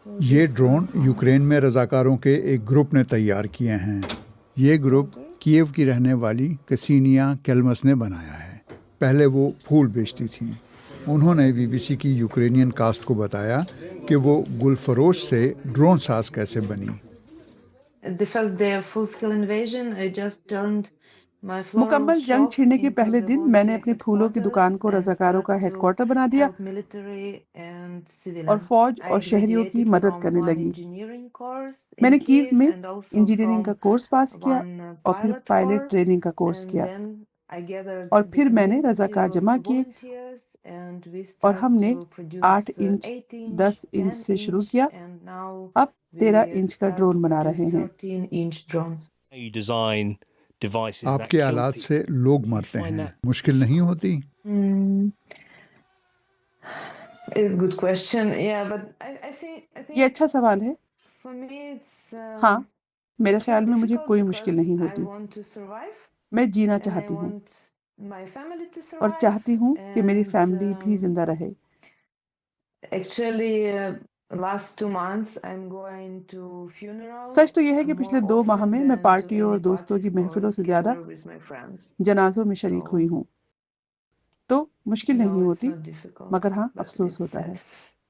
ये drone Ukraine में रज़ाकारों के एक ग्रुप ने तैयार किए हैं। ये ग्रुप कीव की रहने वाली कसीनिया केल्मस ने बनाया है। पहले वो फूल बेचती थीं। उन्होंने बीबीसी की यूक्रेनियन कास्ट को बताया कि वो गुलफरोश से ड्रोन साज कैसे बनी। मुकम्मल जंग छिड़ने के पहले दिन मैंने अपनी फूलों की दुकान को रज़ाकारों का हेडक्वार्टर बना दिया और फौज और शहरियों की मदद करने लगी। मैंने कीव में इंजीनियरिंग का कोर्स पास किया और फिर पायलट ट्रेनिंग का कोर्स किया और फिर मैंने रज़ाकार जमा किए और हमने 8 इंच 10 इंच से शुरू किया। अब 13 इंच का ड्रोन बना रहे हैं। आपके आलात से लोग मरते हैं, मुश्किल नहीं होती? ये अच्छा सवाल है। हाँ, मेरे ख्याल में मुझे कोई मुश्किल नहीं होती। मैं जीना चाहती हूँ और चाहती हूँ कि मेरी फैमिली भी जिंदा रहे। सच तो यह है कि पिछले 2 माह में मैं पार्टियों और दोस्तों की महफिलों से ज्यादा जनाजों में शरीक हुई हूँ। तो मुश्किल नहीं होती, मगर हाँ, अफसोस होता है।